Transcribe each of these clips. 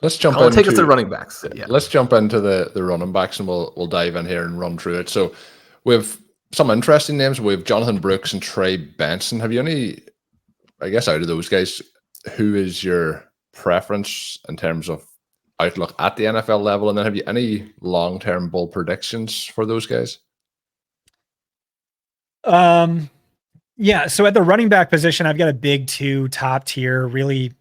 let's jump into take us to running backs. Yeah. Let's jump into the running backs, and we'll dive in here and run through it. So we have some interesting names. We have Jonathan Brooks and Trey Benson. Have you any, I guess, out of those guys, who is your preference in terms of outlook at the NFL level? And then have you any long-term bold predictions for those guys? Yeah. So at the running back position, I've got a big two, top tier, really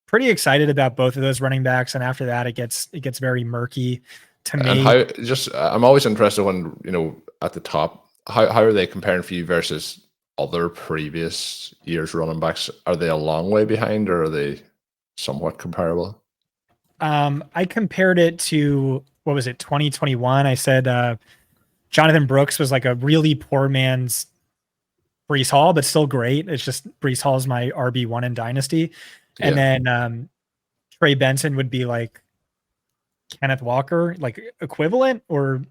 pretty excited about both of those running backs. And after that, it gets very murky to me. And I'm always interested when, at the top, how are they comparing for you versus other previous years running backs? Are they a long way behind, or are they somewhat comparable? I compared it to, 2021. I said Jonathan Brooks was like a really poor man's Breece Hall, but still great. It's just Breece Hall is my RB1 in Dynasty. And then Trey Benson would be like Kenneth Walker, like equivalent, or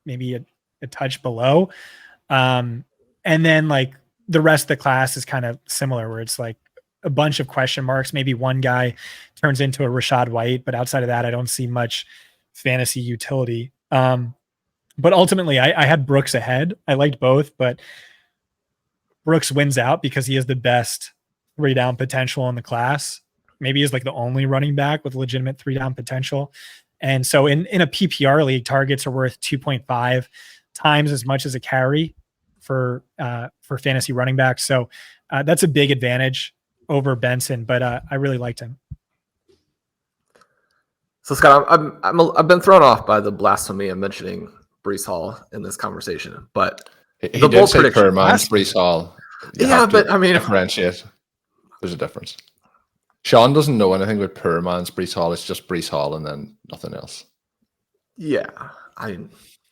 maybe a touch below. And then like the rest of the class is kind of similar, where it's like a bunch of question marks. Maybe one guy turns into a Rashad White, but outside of that, I don't see much fantasy utility. But ultimately, I had Brooks ahead. I liked both, but Brooks wins out because he has the best 3-down potential in the class. Maybe he's like the only running back with legitimate 3-down potential. And so in a PPR league, targets are worth 2.5 times as much as a carry for fantasy running backs. So that's a big advantage over Benson, but I really liked him. So Scott, I've been thrown off by the blasphemy of mentioning Breece Hall in this conversation, but he did say per man's Breece Hall. But I mean, differentiate. There's a difference. Shawn doesn't know anything about per man's Breece Hall. It's just Breece Hall and then nothing else. Yeah,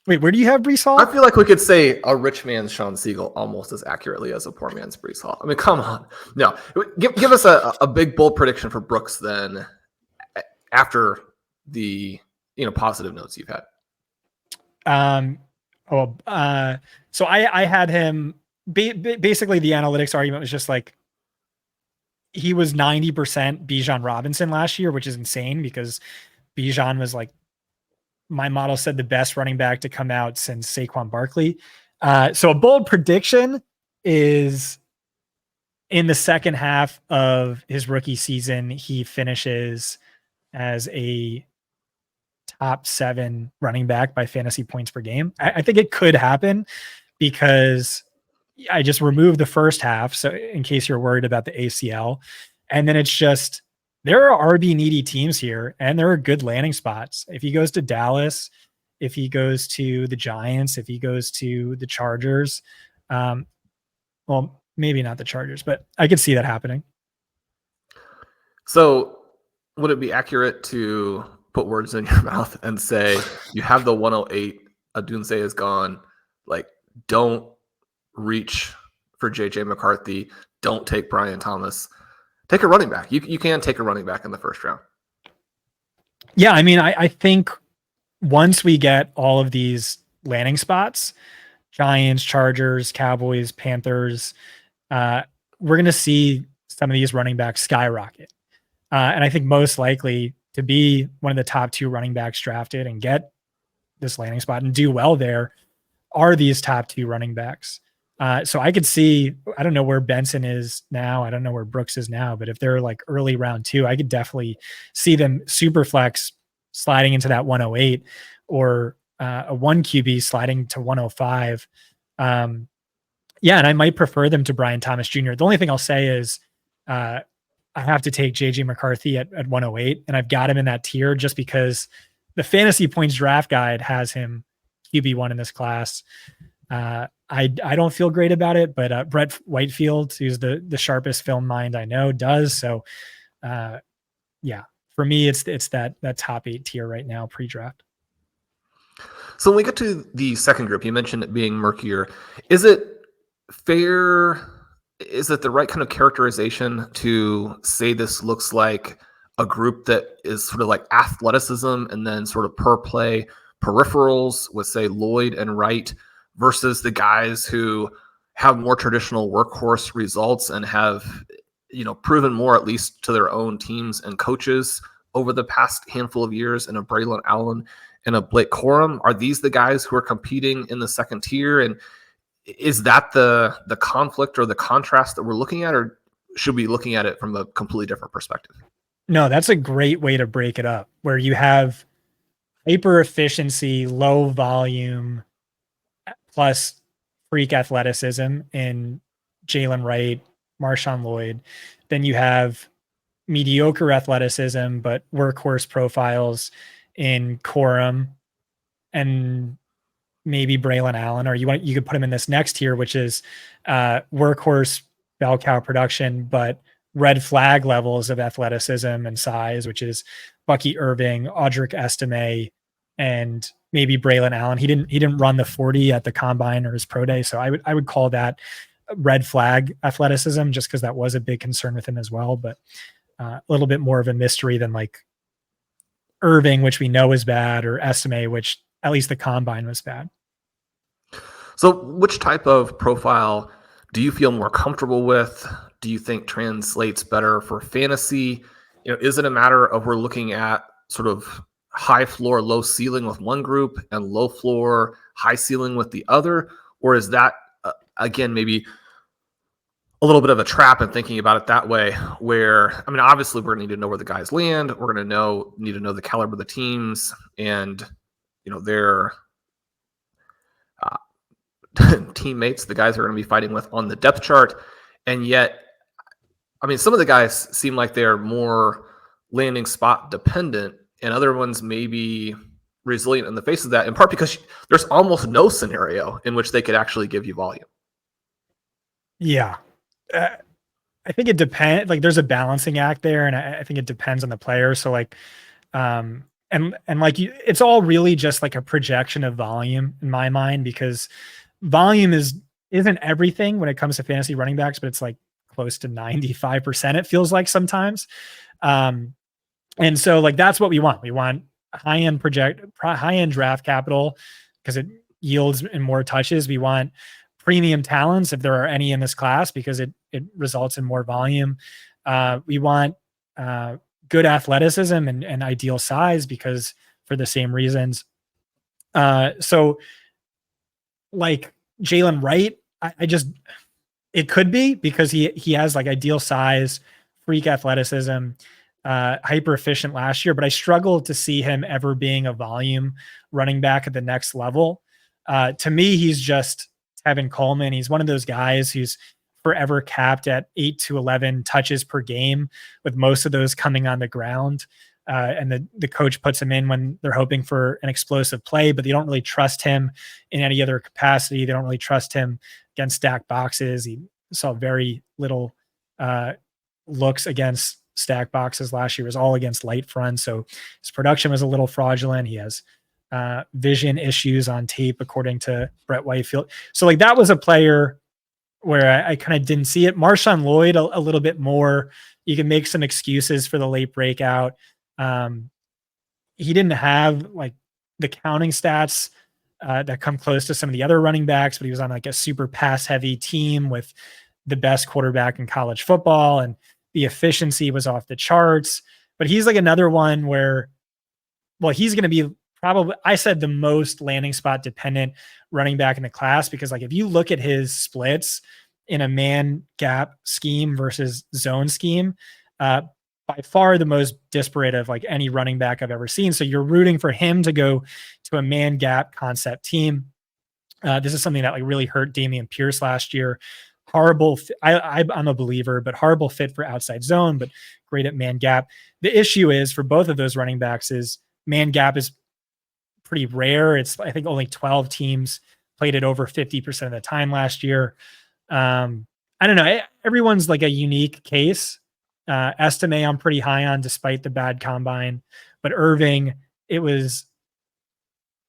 wait, where do you have Breece Hall? I feel like we could say a rich man's Shawn Siegel almost as accurately as a poor man's Breece Hall. I mean, come on. No, give us a big bold prediction for Brooks then, after the positive notes you've had. So I had him. Basically, the analytics argument was just like he was 90% Bijan Robinson last year, which is insane because Bijan was like, my model said, the best running back to come out since Saquon Barkley. So a bold prediction is in the second half of his rookie season, he finishes as a top 7 running back by fantasy points per game. I think it could happen because I just removed the first half. So in case you're worried about the ACL, and then it's just, there are RB needy teams here and there are good landing spots. If he goes to Dallas, if he goes to the Giants, if he goes to the Chargers, well, maybe not the Chargers, but I could see that happening. So would it be accurate to put words in your mouth and say you have the 108, Adunze is gone, like don't reach for JJ McCarthy, don't take Brian Thomas, take a running back. You can take a running back in the first round. Yeah, I mean, I think once we get all of these landing spots, Giants, Chargers, Cowboys, Panthers, we're going to see some of these running backs skyrocket. And I think most likely to be one of the top 2 running backs drafted and get this landing spot and do well there are these top 2 running backs. So I could see, I don't know where Benson is now. I don't know where Brooks is now, but if they're like early round 2, I could definitely see them super flex sliding into that 108 or a 1 QB sliding to 105. And I might prefer them to Brian Thomas Jr. The only thing I'll say is I have to take JJ McCarthy at 108, and I've got him in that tier just because the fantasy points draft guide has him QB1 in this class. I don't feel great about it, but Brett Whitefield, who's the sharpest film mind I know, does. So for me, it's that top 8 tier right now pre-draft. So when we get to the second group, you mentioned it being murkier. Is it fair? Is it the right kind of characterization to say this looks like a group that is sort of like athleticism and then sort of per play peripherals with, say, Lloyd and Wright versus the guys who have more traditional workhorse results and have, proven more, at least to their own teams and coaches, over the past handful of years in a Braelon Allen and a Blake Corum? Are these the guys who are competing in the second tier? And is that the conflict or the contrast that we're looking at, or should we be looking at it from a completely different perspective? No, that's a great way to break it up, where you have hyper efficiency, low volume, plus freak athleticism in Jaylen Wright, MarShawn Lloyd. Then you have mediocre athleticism, but workhorse profiles in Corum and maybe Braelon Allen, or you could put him in this next tier, which is workhorse bell cow production, but red flag levels of athleticism and size, which is Bucky, Irving, Audric, Estime, and maybe Braelon Allen. He didn't run the 40 at the combine or his pro day, so I would call that red flag athleticism, just because that was a big concern with him as well. But a little bit more of a mystery than like Irving, which we know is bad, or Estime, which at least the combine was bad. So which type of profile do you feel more comfortable with? Do you think translates better for fantasy? Is it a matter of we're looking at sort of high floor, low ceiling with one group and low floor, high ceiling with the other? Or is that, again, maybe a little bit of a trap in thinking about it that way, where, I mean, obviously we're going to need to know where the guys land. We're going to need to know the caliber of the teams and, their teammates, the guys who are going to be fighting with on the depth chart. And yet, I mean, some of the guys seem like they're more landing spot dependent, and other ones may be resilient in the face of that, in part because there's almost no scenario in which they could actually give you volume. Yeah. I think it depends. Like, there's a balancing act there, and I think it depends on the player. So like, and like it's all really just like a projection of volume in my mind, because volume isn't everything when it comes to fantasy running backs, but it's like close to 95%. It feels like sometimes. And so like, that's what we want. We want high-end draft capital because it yields in more touches. We want premium talents, if there are any in this class, because it results in more volume. We want good athleticism and ideal size, because for the same reasons. So like Jaylen Wright, it could be because he has like ideal size, freak athleticism, hyper efficient last year, but I struggle to see him ever being a volume running back at the next level. To me, he's just Tevin Coleman. He's one of those guys who's forever capped at 8 to 11 touches per game, with most of those coming on the ground. And the coach puts him in when they're hoping for an explosive play, but they don't really trust him in any other capacity. They don't really trust him against stacked boxes. He saw very little looks against stacked boxes last year. It was all against light front. So his production was a little fraudulent. He has vision issues on tape, according to Brett Whitefield. So like, that was a player where I kind of didn't see it. MarShawn Lloyd, a little bit more. You can make some excuses for the late breakout. He didn't have like the counting stats that come close to some of the other running backs, but he was on like a super pass heavy team with the best quarterback in college football, and the efficiency was off the charts. But he's like another one where, well, he's going to be probably, I said, the most landing spot dependent running back in the class, because like, if you look at his splits in a man gap scheme versus zone scheme, by far the most disparate of like any running back I've ever seen. So you're rooting for him to go to a man gap concept team. This is something that like really hurt Damian Pierce last year. Horrible. I'm a believer, but horrible fit for outside zone, but great at man gap. The issue is for both of those running backs is man gap is pretty rare. It's, I think, only 12 teams played it over 50% of the time last year. I don't know. Everyone's like a unique case. Estime, I'm pretty high on despite the bad combine, but Irving, it was,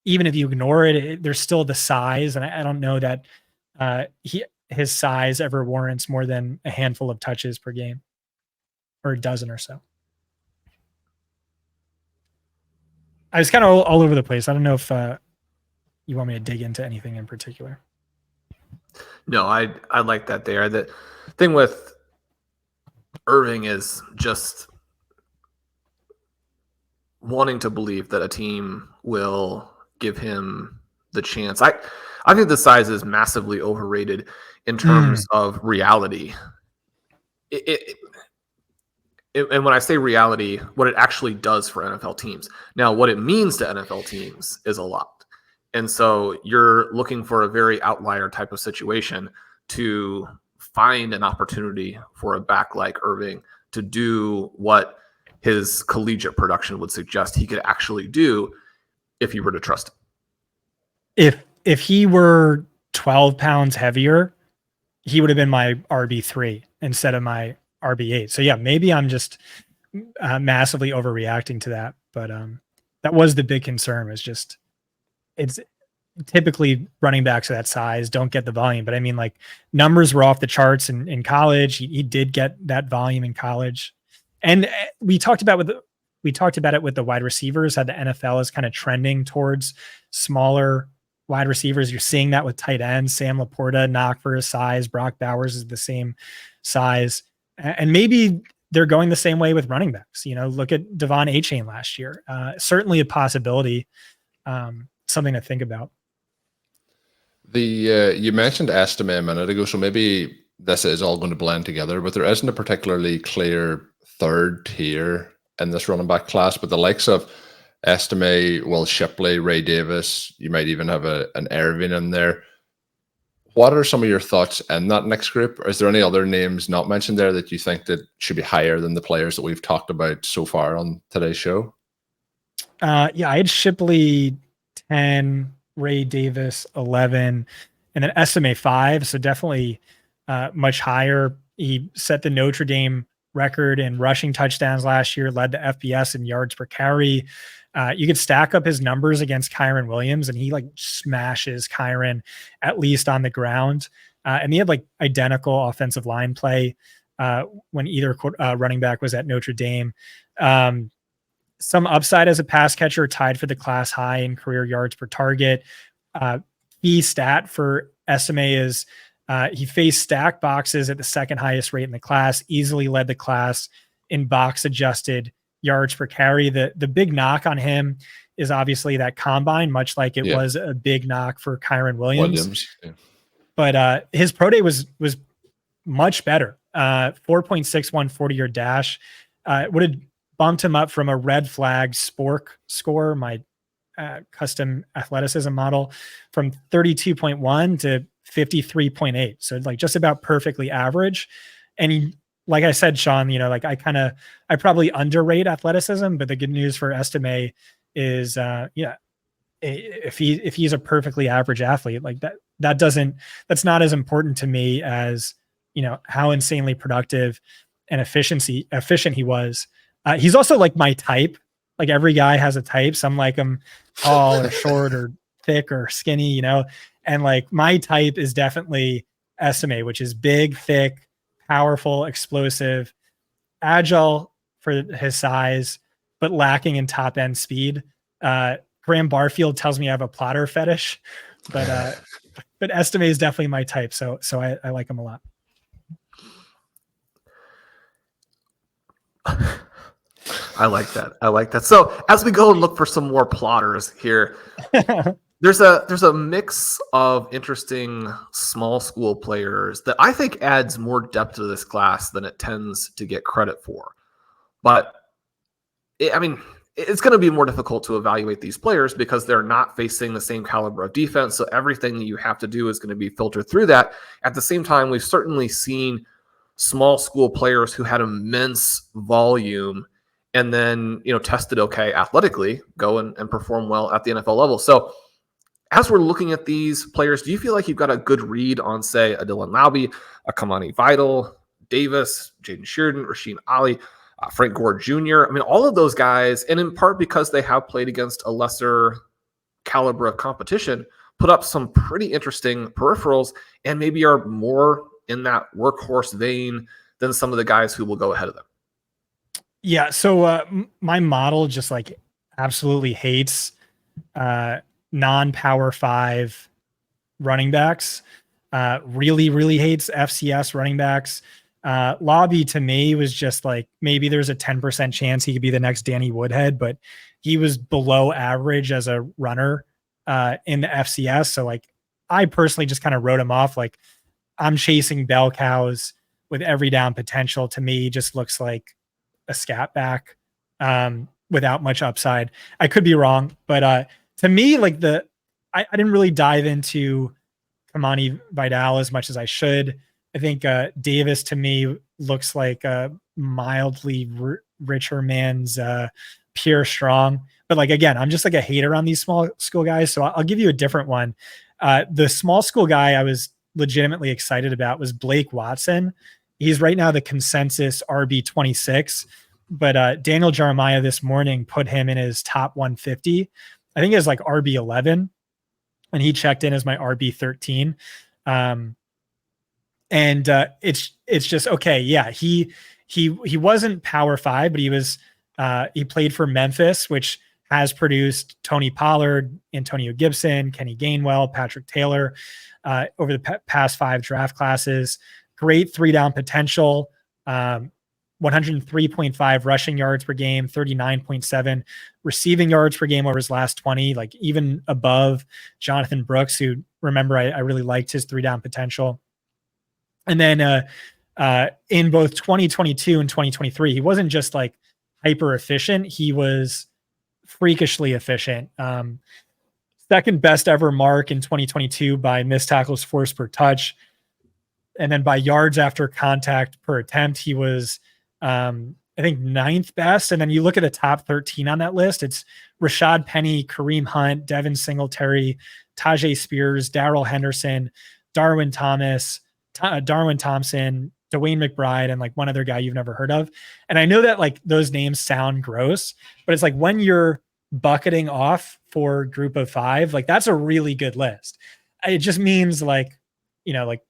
even if you ignore it, there's still the size. And I don't know that his size ever warrants more than a handful of touches per game, or a dozen or so. I was kind of all over the place. I don't know if you want me to dig into anything in particular. No, I like that there. The thing with Irving is just wanting to believe that a team will give him the chance. I think the size is massively overrated in terms of reality. And when I say reality, what it actually does for NFL teams. Now, what it means to NFL teams is a lot. And so you're looking for a very outlier type of situation to find an opportunity for a back like Irving to do what his collegiate production would suggest he could actually do if you were to trust him. If he were 12 pounds heavier, he would have been my RB3 instead of my RB8. So yeah, maybe I'm just massively overreacting to that. But that was the big concern, was just, it's typically running backs of that size don't get the volume. But I mean, like, numbers were off the charts in college. He did get that volume in college. And we talked about it with the wide receivers, how the NFL is kind of trending towards smaller wide receivers. You're seeing that with tight ends. Sam Laporta knocked for his size. Brock Bowers is the same size. And maybe they're going the same way with running backs. You know, look at Devon Achane last year. Certainly a possibility, something to think about. You mentioned Estime a minute ago, so maybe this is all going to blend together, but there isn't a particularly clear third tier in this running back class. But the likes of Estime, Will Shipley, Ray Davis, you might even have an Irving in there. What are some of your thoughts in that next group? Or is there any other names not mentioned there that you think that should be higher than the players that we've talked about so far on today's show? Yeah, I had Shipley 10, Ray Davis 11, and then Estime 5. So definitely much higher. He set the Notre Dame record in rushing touchdowns last year, led the FBS in yards per carry. You could stack up his numbers against Kyren Williams, and he like smashes Kyren at least on the ground. And he had like identical offensive line play when either running back was at Notre Dame. Some upside as a pass catcher, tied for the class high in career yards per target. Key stat for Estime is he faced stack boxes at the second highest rate in the class, easily led the class in box adjusted yards per carry. The big knock on him is obviously that combine, much like it was a big knock for Kyren Williams. Yeah. But his pro day was much better. 4.61 40-yard dash. Would have bumped him up from a red flag Spork score, my custom athleticism model, from 32.1 to 53.8. So like just about perfectly average. And he, like I said, Shawn, you know, like I probably underrate athleticism, but the good news for Estime is, if he's a perfectly average athlete, like that's not as important to me as, you know, how insanely productive and efficient he was. He's also like my type. Like every guy has a type. Some like him tall or short or thick or skinny, you know, and like my type is definitely Estime, which is big, thick, powerful, explosive, agile for his size, but lacking in top end speed. Graham Barfield tells me I have a plotter fetish, but Estime is definitely my type. So I like him a lot. I like that. So as we go and look for some more plotters here, there's a mix of interesting small school players that I think adds more depth to this class than it tends to get credit for. But it's going to be more difficult to evaluate these players because they're not facing the same caliber of defense. So everything that you have to do is going to be filtered through that. At the same time, we've certainly seen small school players who had immense volume and then, you know, tested okay athletically, go and perform well at the NFL level. So as we're looking at these players, do you feel like you've got a good read on, say, a Dylan Laube, a Kimani Vidal, Davis, Jaden Shirden, Rasheen Ali, Frank Gore Jr.? I mean, all of those guys, and in part because they have played against a lesser caliber of competition, put up some pretty interesting peripherals and maybe are more in that workhorse vein than some of the guys who will go ahead of them. Yeah. So my model just like absolutely hates non-power 5 running backs. Really hates FCS running backs. Laube to me was just like, maybe there's a 10% chance he could be the next Danny Woodhead, but he was below average as a runner in the FCS. So like, I personally just kind of wrote him off. Like, I'm chasing bell cows with every down potential. To me, just looks like a scat back without much upside. I could be wrong, but to me, like I didn't really dive into Kimani Vidal as much as I should. I think Davis to me looks like a mildly richer man's Pure Strong. But like, again, I'm just like a hater on these small school guys. So I'll give you a different one. The small school guy I was legitimately excited about was Blake Watson. He's right now the consensus RB 26, but Daniel Jeremiah this morning put him in his top 150. I think it was like RB 11, and he checked in as my RB 13. And it's just okay. Yeah, he wasn't Power 5, but he played for Memphis, which has produced Tony Pollard, Antonio Gibson, Kenny Gainwell, Patrick Taylor over the past 5 draft classes. Great 3-down potential, 103.5 rushing yards per game, 39.7 receiving yards per game over his last 20, like even above Jonathon Brooks, who, remember, I really liked his 3-down potential. And then in both 2022 and 2023, he wasn't just like hyper efficient. He was freakishly efficient. Second best ever mark in 2022 by missed tackles forced per touch. And then by yards after contact per attempt, he was, I think, 9th best. And then you look at the top 13 on that list, it's Rashad Penny, Kareem Hunt, Devin Singletary, Tajay Spears, Darrell Henderson, Darwin Thompson, Dwayne McBride, and like one other guy you've never heard of. And I know that like those names sound gross, but it's like when you're bucketing off for group of 5, like that's a really good list. It just means like, like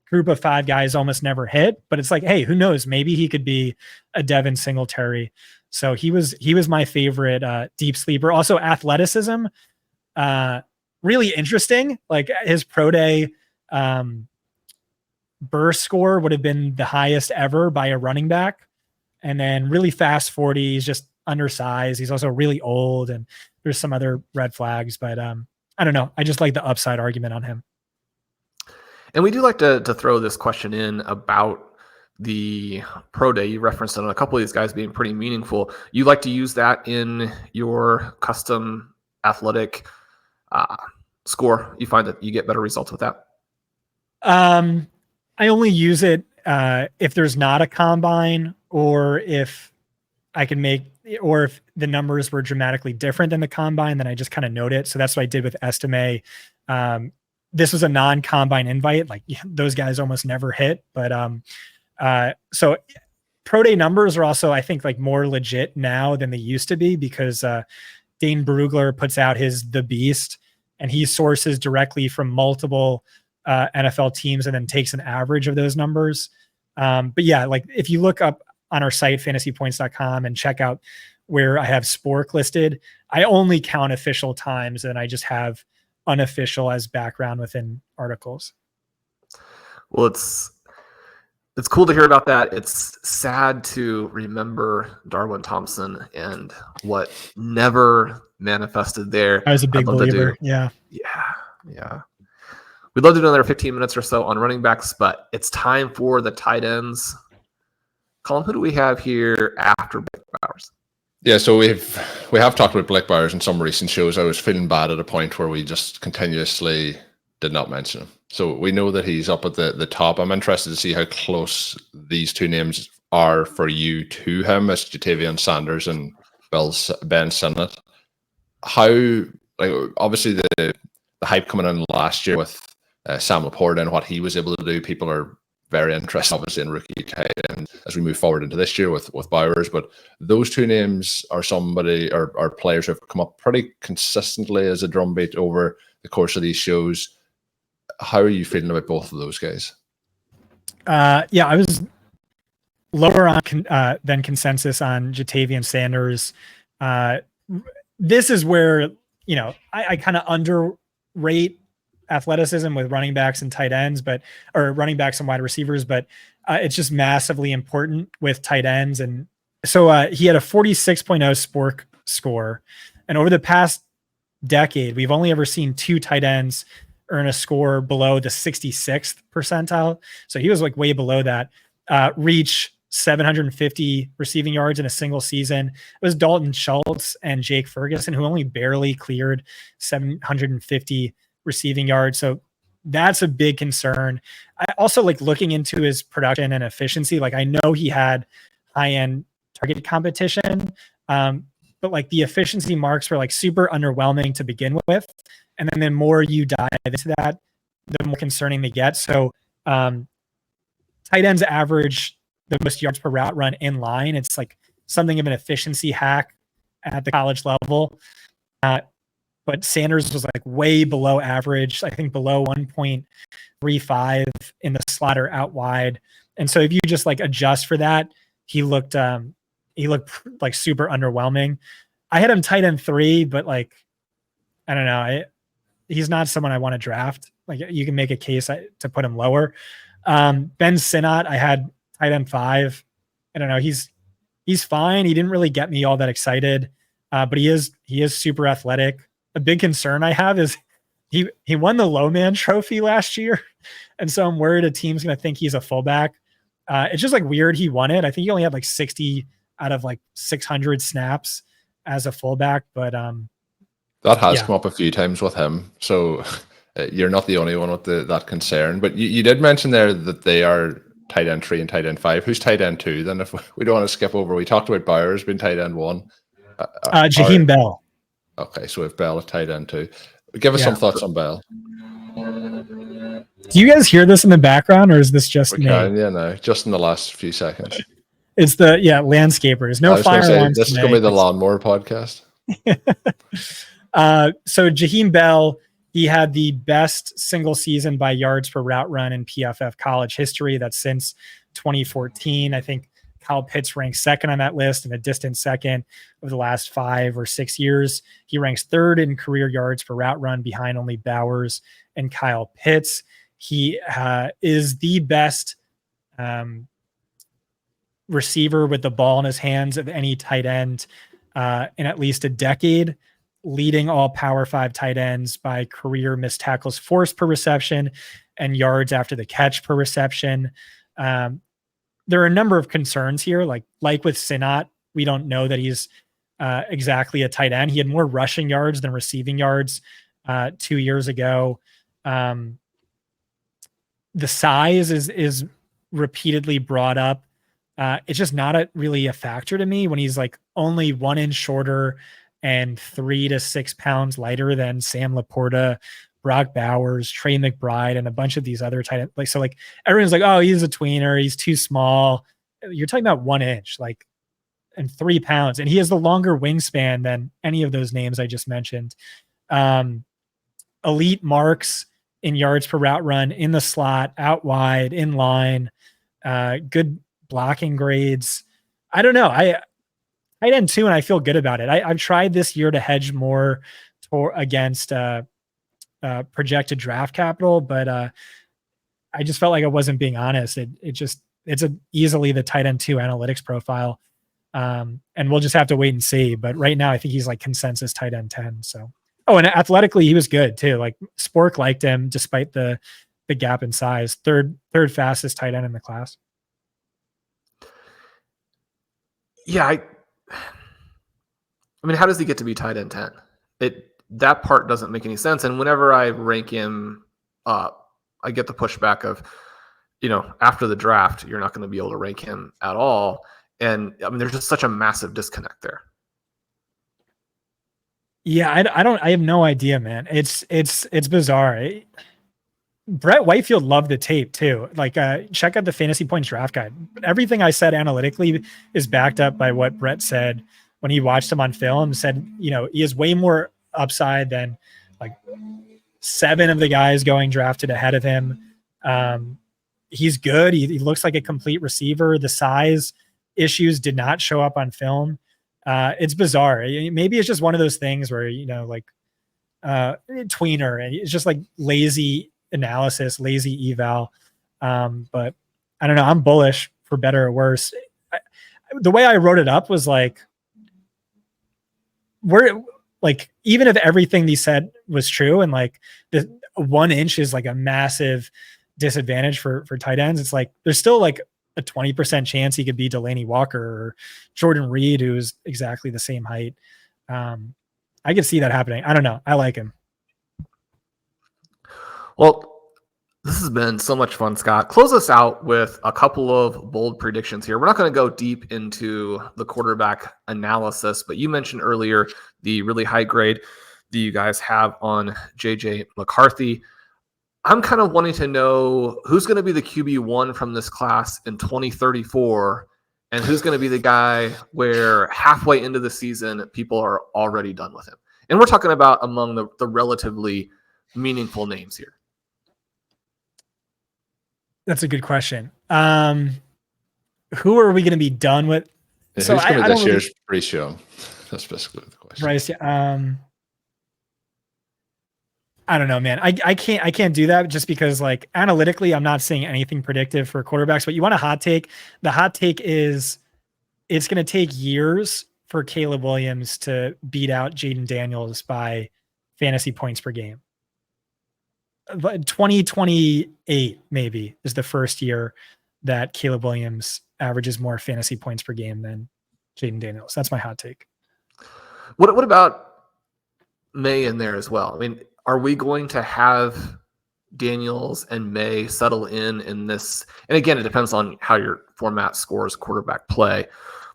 group of 5 guys almost never hit, but it's like, hey, who knows? Maybe he could be a Devin Singletary. So he was my favorite deep sleeper. Also athleticism, really interesting. Like his pro day burst score would have been the highest ever by a running back. And then really fast 40. He's just undersized. He's also really old, and there's some other red flags, but I don't know. I just like the upside argument on him. And we do like to throw this question in about the pro day. You referenced on a couple of these guys being pretty meaningful. You like to use that in your custom athletic score. You find that you get better results with that? I only use it if there's not a combine, or if I can or if the numbers were dramatically different than the combine, then I just kind of note it. So that's what I did with Estime. This was a non-combine invite. Like those guys almost never hit, but so pro day numbers are also, I think, like more legit now than they used to be, because Dane Brugler puts out his The Beast, and he sources directly from multiple NFL teams and then takes an average of those numbers. But yeah, like if you look up on our site, fantasypoints.com, and check out where I have Spork listed, I only count official times, and I just have unofficial as background within articles. Well, it's cool to hear about that. It's sad to remember Darwin Thompson and what never manifested there. I was a big believer. Yeah. We'd love to do another 15 minutes or so on running backs, but it's time for the tight ends. Colm, who do we have here after Blake Bowers? Yeah, so we have talked about Blake Bowers in some recent shows. I was feeling bad at a point where we just continuously did not mention him. So we know that he's up at the top. I'm interested to see how close these two names are for you to him, as Jatavian Sanders and Ben Sinnott. How, like, obviously the hype coming in last year with Sam Laporte and what he was able to do, people are very interested, obviously, in rookie tight end as we move forward into this year with Bowers. But those two names are are players who have come up pretty consistently as a drumbeat over the course of these shows. How are you feeling about both of those guys? Yeah, I was lower on than consensus on Jatavian Sanders. This is where, I kind of underrate athleticism with running backs and tight ends, or running backs and wide receivers. But It's just massively important with tight ends. And so he had a 46.0 Spork score. And over the past decade, we've only ever seen 2 tight ends earn a score below the 66th percentile. So he was like way below that. Reach 750 receiving yards in a single season. It was Dalton Schultz and Jake Ferguson who only barely cleared 750 receiving yards. So that's a big concern. I also like looking into his production and efficiency. Like I know he had high-end target competition, but like the efficiency marks were like super underwhelming to begin with. And then the more you dive into that, the more concerning they get. So tight ends average the most yards per route run in line. It's like something of an efficiency hack at the college level. But Sanders was like way below average, I think below 1.35 in the slot or out wide. And so if you just like adjust for that, he looked like super underwhelming. I had him tight end 3, but like, I don't know. He's not someone I want to draft. Like you can make a case to put him lower. Ben Sinnott, I had tight end 5. I don't know. He's fine. He didn't really get me all that excited, but he is super athletic. A big concern I have is he won the low man trophy last year. And so I'm worried a team's going to think he's a fullback. It's just like weird he won it. I think he only had like 60 out of like 600 snaps as a fullback, but that has come up a few times with him. So you're not the only one with that concern. But you did mention there that they are tight end 3 and tight end 5. Who's tight end 2? Then if we don't want to skip over, we talked about Bowers being tight end 1. Jaheim Bell. Okay, so we have Bell at tight end 2. Give us some thoughts on Bell. Do you guys hear this in the background, or is this just me? Yeah, no, just in the last few seconds. It's the landscapers. No fire alarms. This is going to be the lawnmower podcast. So Jaheim Bell, he had the best single season by yards per route run in PFF college history. That's since 2014. I think Kyle Pitts ranks second on that list and a distant second over the last 5 or 6 years. He ranks 3rd in career yards per route run behind only Bowers and Kyle Pitts. He is the best receiver with the ball in his hands of any tight end in at least a decade, leading all Power 5 tight ends by career missed tackles forced per reception and yards after the catch per reception. There are a number of concerns here, like with Sinnott, we don't know that he's exactly a tight end. He had more rushing yards than receiving yards 2 years ago. The size is repeatedly brought up. It's just not really a factor to me when he's like only 1 inch shorter and 3 to 6 pounds lighter than Sam Laporta, Brock Bowers, Trey McBride, and a bunch of these other tight ends. Like, so like everyone's like, oh, he's a tweener. He's too small. You're talking about 1 inch, like, and 3 pounds. And he has the longer wingspan than any of those names I just mentioned. Elite marks in yards per route run, in the slot, out wide, in line, good blocking grades. I don't know. I end 2 and I feel good about it. I've tried this year to hedge more against projected draft capital, but I just felt like I wasn't being honest. It's easily the tight end 2 analytics profile. And we'll just have to wait and see. But right now I think he's like consensus tight end 10. So, and athletically he was good too. Like Spork liked him despite the gap in size. Third fastest tight end in the class. Yeah, I mean, how does he get to be tight end 10? That part doesn't make any sense. And whenever I rank him up, I get the pushback of, after the draft, you're not going to be able to rank him at all. And I mean, there's just such a massive disconnect there. Yeah, I have no idea, man. It's bizarre. Brett Whitefield loved the tape too. Like, check out the Fantasy Points draft guide. Everything I said analytically is backed up by what Brett said when he watched him on film. Said, he has way more upside than like 7 of the guys going drafted ahead of him. He's good. He looks like a complete receiver. The size issues did not show up on film. It's bizarre. Maybe it's just one of those things where, tweener, and it's just like lazy analysis, lazy eval. But I don't know. I'm bullish for better or worse. The way I wrote it up was like, even if everything they said was true and like the 1 inch is like a massive disadvantage for tight ends, it's like there's still like a 20% chance he could be Delaney Walker or Jordan Reed, who's exactly the same height. I could see that happening. I don't know. I like him. Well, this has been so much fun, Scott. Close us out with a couple of bold predictions here. We're not going to go deep into the quarterback analysis, but you mentioned earlier the really high grade that you guys have on JJ McCarthy. I'm kind of wanting to know who's going to be the QB1 from this class in 2034 and who's going to be the guy where halfway into the season, people are already done with him. And we're talking about among the relatively meaningful names here. That's a good question. Who are we going to be done with? Yeah, so who's going to be this year's pre-show? That's basically the question. Bryce, I don't know, man. I can't do that just because like analytically, I'm not seeing anything predictive for quarterbacks, but you want a hot take. The hot take is it's going to take years for Caleb Williams to beat out Jayden Daniels by fantasy points per game. 2028 maybe is the first year that Caleb Williams averages more fantasy points per game than Jayden Daniels. That's my hot take. What about May in there as well? I mean, are we going to have Daniels and May settle in this? And again, it depends on how your format scores quarterback play,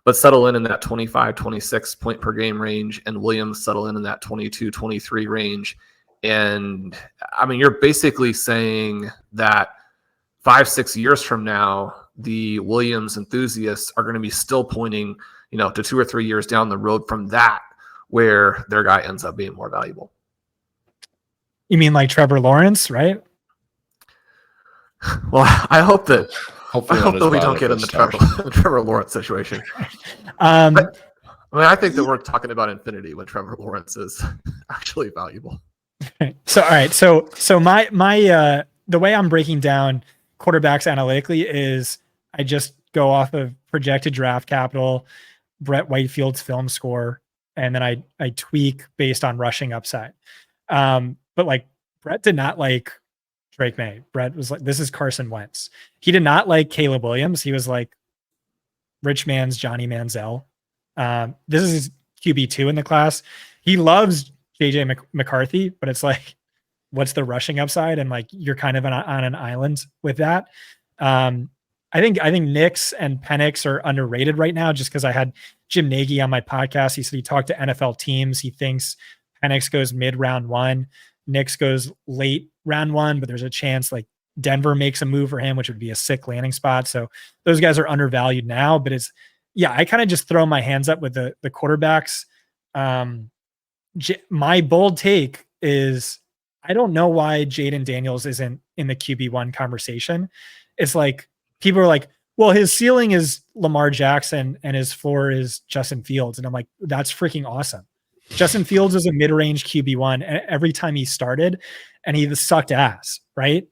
but settle in that 25, 26 point per game range, and Williams settle in that 22, 23 range. And I mean, you're basically saying that 5-6 years from now, the Williams enthusiasts are going to be still pointing, to 2 or 3 years down the road from that, where their guy ends up being more valuable. You mean like Trevor Lawrence, right? Well, I hope that we don't get in the Trevor Lawrence situation. I think that we're talking about infinity when Trevor Lawrence is actually valuable. So, all right. So my the way I'm breaking down quarterbacks analytically is I just go off of projected draft capital, Brett Whitefield's film score, and then I tweak based on rushing upside. But like Brett did not like Drake May. Brett was like, this is Carson Wentz. He did not like Caleb Williams. He was like rich man's Johnny Manziel. This is his QB2 in the class. He loves JJ McCarthy, but it's like, what's the rushing upside? And like, you're kind of on an island with that. I think Nix and Penix are underrated right now just because I had Jim Nagy on my podcast. He said he talked to NFL teams. He thinks Penix goes mid round 1. Nix goes late round 1, but there's a chance like Denver makes a move for him, which would be a sick landing spot. So those guys are undervalued now, but I kind of just throw my hands up with the quarterbacks. My bold take is I don't know why Jayden Daniels isn't in the QB1 conversation. It's like people are like, well, his ceiling is Lamar Jackson and his floor is Justin Fields. And I'm like, that's freaking awesome. Justin Fields was a mid-range QB1 every time he started, and he sucked ass, right?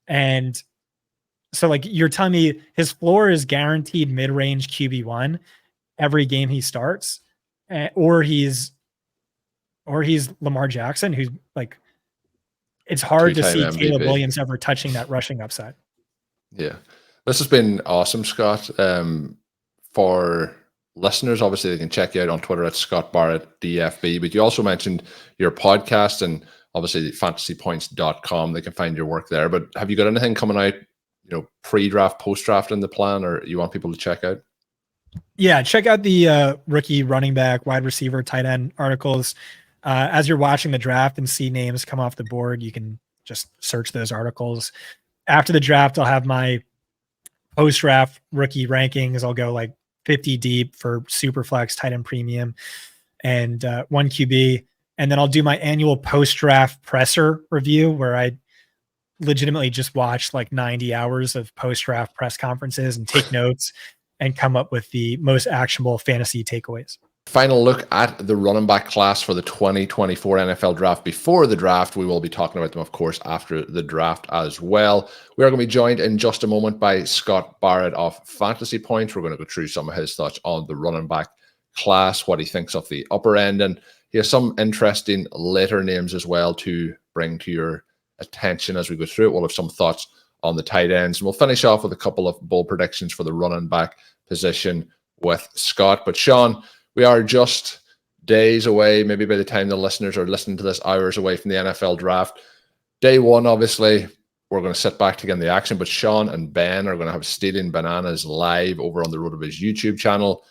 And so like you're telling me his floor is guaranteed mid-range QB1 every game he starts, or he's Lamar Jackson, who's like, it's hard to see MVP. Caleb Williams ever touching that rushing upside. Yeah. This has been awesome, Scott. For listeners, obviously they can check you out on Twitter at Scott Barrett DFB, but you also mentioned your podcast and obviously fantasypoints.com. They can find your work there, but have you got anything coming out, pre-draft, post-draft in the plan, or you want people to check out? Yeah, check out the rookie running back, wide receiver, tight end articles. As you're watching the draft and see names come off the board, you can just search those articles. After the draft, I'll have my post-draft rookie rankings. I'll go like 50 deep for Superflex, tight end premium, and 1 QB. And then I'll do my annual post-draft presser review where I legitimately just watch like 90 hours of post-draft press conferences and take notes and come up with the most actionable fantasy takeaways. Final look at the running back class for the 2024 NFL draft. Before the draft, we will be talking about them, of course, after the draft as well. We are going to be joined in just a moment by Scott Barrett of Fantasy Points. We're going to go through some of his thoughts on the running back class, what he thinks of the upper end, and he has some interesting later names as well to bring to your attention as we go through it. We'll have some thoughts on the tight ends, and we'll finish off with a couple of bold predictions for the running back position with Scott. But Shawn, we are just days away, maybe by the time the listeners are listening to this, hours away from the NFL draft. Day one, obviously, we're going to sit back to get in the action, but Shawn and Ben are going to have Stealing Bananas live over on the RotoViz YouTube channel.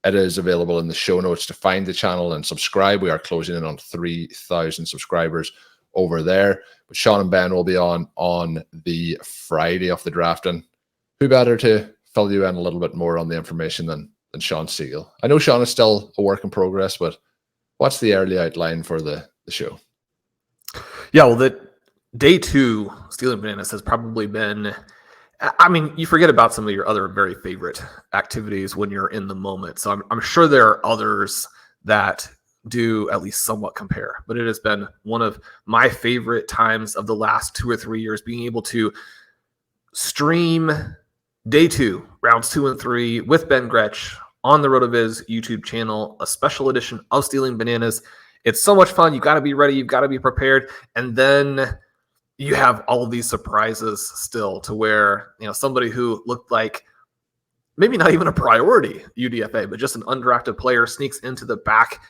It is available in the show notes to find the channel and subscribe. We are closing in on 3,000 subscribers over there. But Shawn and Ben will be on the Friday of the draft. And who better to fill you in a little bit more on the information than Shawn Siegel. I know Shawn is still a work in progress, but what's the early outline for the show? Yeah, well, the day two, Stealing Bananas has probably been, I mean, you forget about some of your other very favorite activities when you're in the moment. So I'm sure there are others that do at least somewhat compare, but it has been one of my favorite times of the last 2 or 3 years, being able to stream day two, rounds 2 and 3 with Ben Gretsch on the RotoViz YouTube channel, a special edition of Stealing Bananas. It's so much fun. You've got to be ready. You've got to be prepared. And then you have all of these surprises still, to where, you know, somebody who looked like maybe not even a priority UDFA, but just an undrafted player sneaks into the back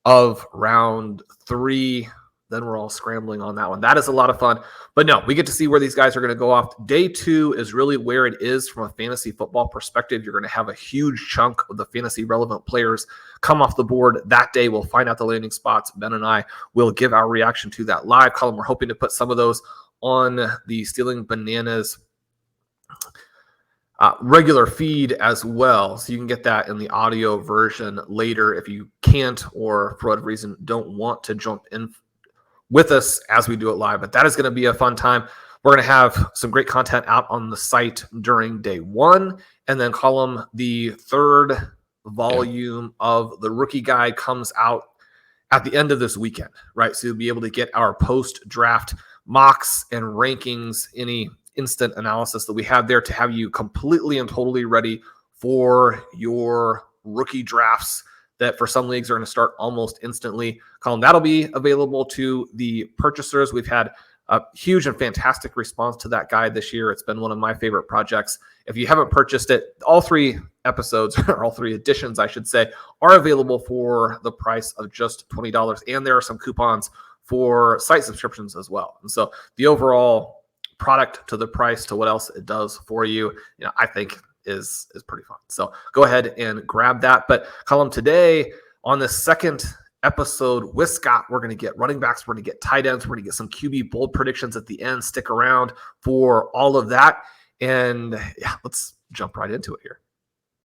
of round 3. Then we're all scrambling on that one. That is a lot of fun. But no, we get to see where these guys are going to go off. Day 2 is really where it is from a fantasy football perspective. You're going to have a huge chunk of the fantasy relevant players come off the board that day. We'll find out the landing spots. Ben and I will give our reaction to that live column. We're hoping to put some of those on the Stealing Bananas regular feed as well, so you can get that in the audio version later if you can't, or for whatever reason don't want to jump in with us as we do it live. But that is going to be a fun time. We're going to have some great content out on the site during day 1, and then Colm, the 3rd volume of the rookie guide, comes out at the end of this weekend, right? So you'll be able to get our post-draft mocks and rankings, any instant analysis that we have there, to have you completely and totally ready for your rookie drafts that for some leagues are going to start almost instantly. Colm, that'll be available to the purchasers. We've had a huge and fantastic response to that guide this year. It's been one of my favorite projects. If you haven't purchased it, all 3 episodes, or all 3 editions, I should say, are available for the price of just $20. And there are some coupons for site subscriptions as well. And so the overall product to the price to what else it does for you, I think is pretty fun. So go ahead and grab that. But Colm, today on the second episode with Scott, we're going to get running backs, we're going to get tight ends, we're going to get some QB bold predictions at the end. Stick around for all of that. And yeah, let's jump right into it here.